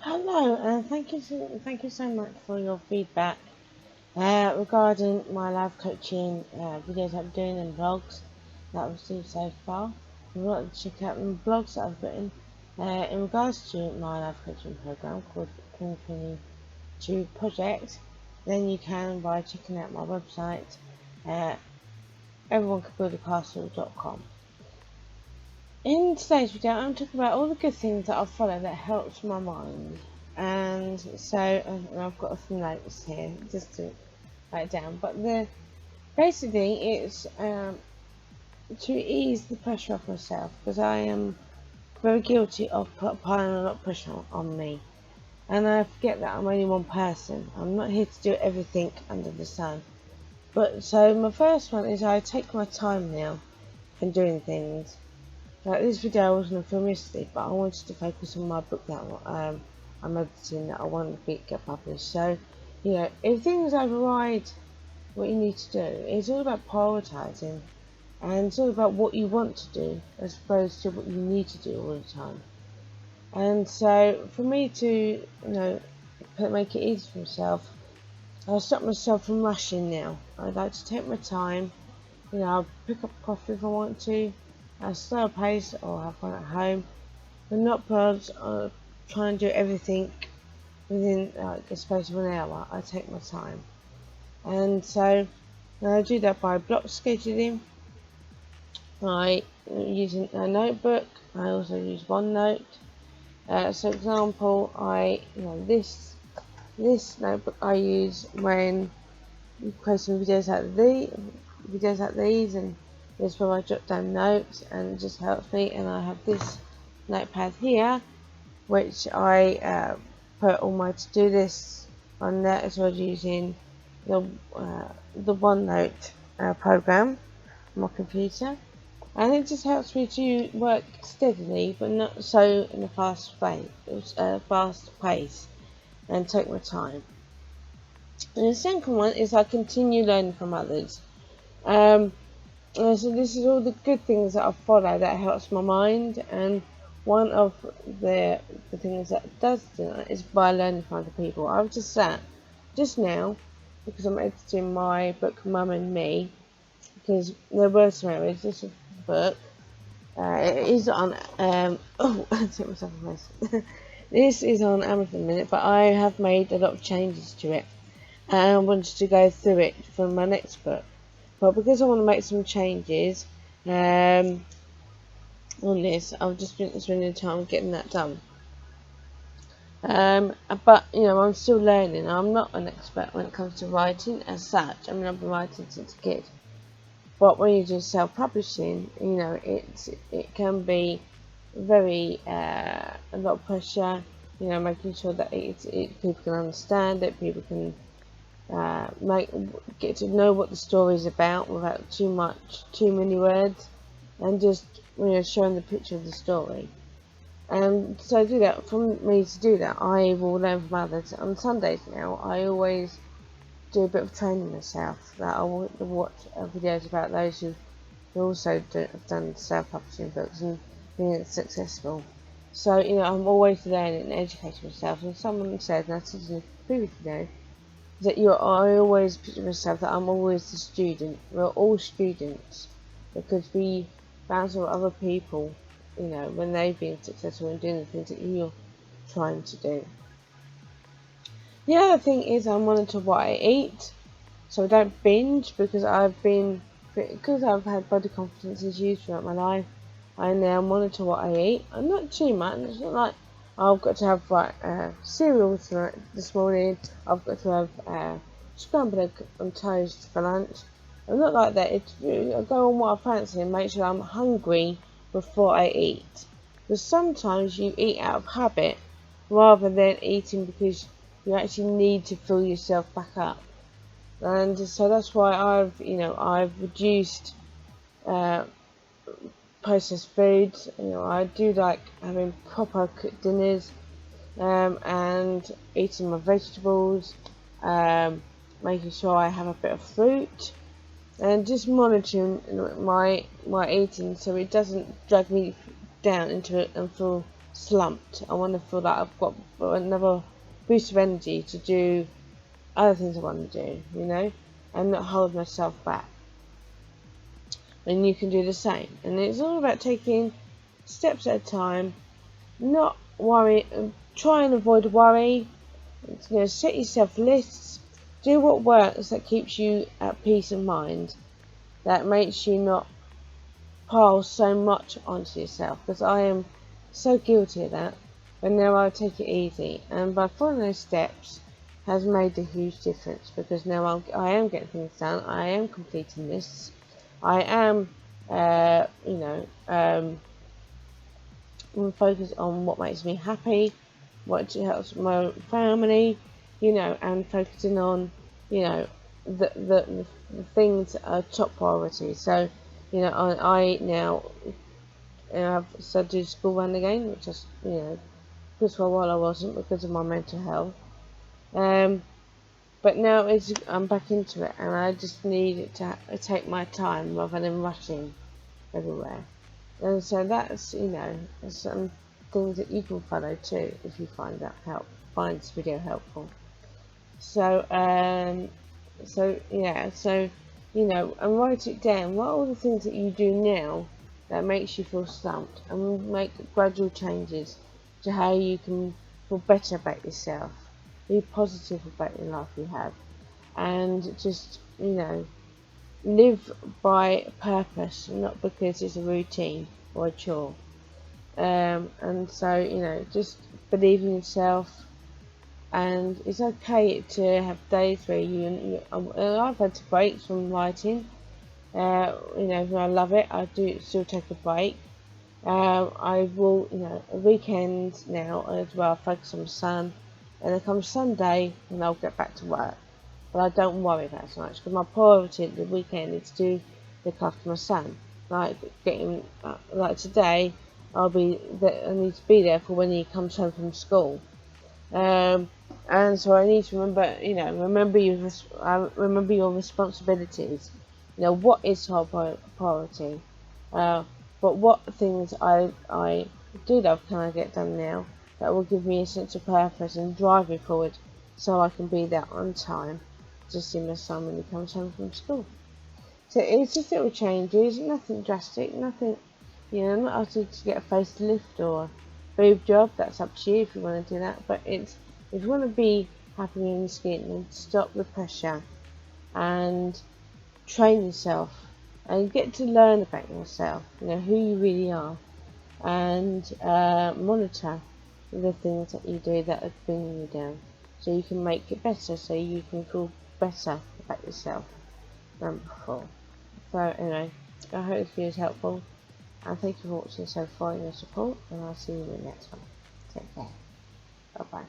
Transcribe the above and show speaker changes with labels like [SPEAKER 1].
[SPEAKER 1] Hello, and thank you so much for your feedback regarding my life coaching videos I'm doing and blogs that I've received so far. If you want to check out the blogs that I've written in regards to my life coaching program called 2022 Project, then you can by checking out my website, uh, everyonecanbuildacastle.com. In today's video, I'm talking about all the good things that I follow that helps my mind. And so, I've got some notes here just to write down. But basically, it's to ease the pressure off myself because I am very guilty of piling a lot of pressure on me. And I forget that I'm only one person. I'm not here to do everything under the sun. But so my first one is I take my time now in doing things. Like this video wasn't a film yesterday, but I wanted to focus on my book that I'm editing that I want to get published. So, if things override what you need to do, it's all about prioritising, and it's all about what you want to do as opposed to what you need to do all the time. And so, for me to make it easy for myself, I'll stop myself from rushing now. I like to take my time. I'll pick up coffee if I want to, at a slower pace, or have one at home, but not try and do everything within a space of an hour. I take my time, and so I do that by block scheduling. I using a notebook. I also use OneNote. So, example, this notebook I use when creating videos like these, and this is where I jot down notes, and it just helps me. And I have this notepad here, which I put all my to-do lists on there, as well as using the OneNote program on my computer, and it just helps me to work steadily, but not so in a fast pace, and take my time. And the second one is I continue learning from others. So this is all the good things that I follow that helps my mind, and one of the things that does that is by learning from other people. I've just sat just now because I'm editing my book Mum and Me, because there were some areas. This is the book. It is on I took myself a mess. This is on Amazon Minute, but I have made a lot of changes to it, and I wanted to go through it for my next book. But because I want to make some changes on this, I've just been spending time getting that done. But I'm still learning. I'm not an expert when it comes to writing as such. I mean, I've been writing since a kid. But when you do self-publishing, it can be very a lot of pressure. Making sure that people can understand it, people can get to know what the story is about without too many words, and just showing the picture of the story. And so I do that. For me to do that, I will learn from others. On Sundays now, I always do a bit of training myself. That I will watch videos about those who also have done self-publishing books and being successful. So I'm always learning and educating myself. And someone said, and I said in a previous video, that I always picture myself that I'm always the student. We're all students because we bounce off other people, when they've been successful in doing the things that you're trying to do. The other thing is I monitor what I eat, so I don't binge, because I've had body confidence issues throughout my life. I now monitor what I eat, and not too much. It's not like I've got to have cereal this morning. I've got to have scrambled egg and toast for lunch. I'm not like that. I go on what I fancy and make sure I'm hungry before I eat. Because sometimes you eat out of habit rather than eating because you actually need to fill yourself back up. And so that's why I've reduced processed foods. I do like having proper cooked dinners, and eating my vegetables, making sure I have a bit of fruit, and just monitoring my eating so it doesn't drag me down into it and feel slumped. I want to feel like I've got another boost of energy to do other things I want to do, and not hold myself back. And you can do the same. And it's all about taking steps at a time, not worry, try and avoid worry. Set yourself lists, do what works that keeps you at peace of mind, that makes you not pile so much onto yourself, because I am so guilty of that. But now I take it easy, and by following those steps has made a huge difference, because now I am getting things done. I am completing lists. I am, focused on what makes me happy, what helps my family, and focusing on, the things that are top priority. So, I now I've started school run again, which is, because for a while I wasn't because of my mental health. But now I'm back into it, and I just need it to take my time rather than rushing everywhere. And so that's, some things that you can follow too if you find this video helpful. So, and write it down. What are all the things that you do now that makes you feel slumped, and make gradual changes to how you can feel better about yourself, be positive about the life you have, and just, live by purpose, not because it's a routine or a chore. And so, just believe in yourself, and it's okay to have days where I've had breaks from writing. When I love it, I do still take a break. I will, a weekend now as well, focus on my son, and then come Sunday, and I'll get back to work. But I don't worry that so much, because my priority at the weekend is to look after my son. Like today, I need to be there for when he comes home from school. And so I need to remember your responsibilities. What is our priority? But what things I do love can I get done now that will give me a sense of purpose and drive me forward, so I can be there on time to see my son when he comes home from school. So it's just little changes, nothing drastic, nothing, I'm not asking to get a facelift or a boob job. That's up to you if you want to do that. But if you want to be happy in your skin, and stop the pressure and train yourself and get to learn about yourself, who you really are, and monitor the things that you do that are bringing you down, so you can make it better, so you can feel better about yourself than before. So anyway, I hope this video is helpful, and thank you for watching so far and your support, and I'll see you in the next one. Take care. Bye bye.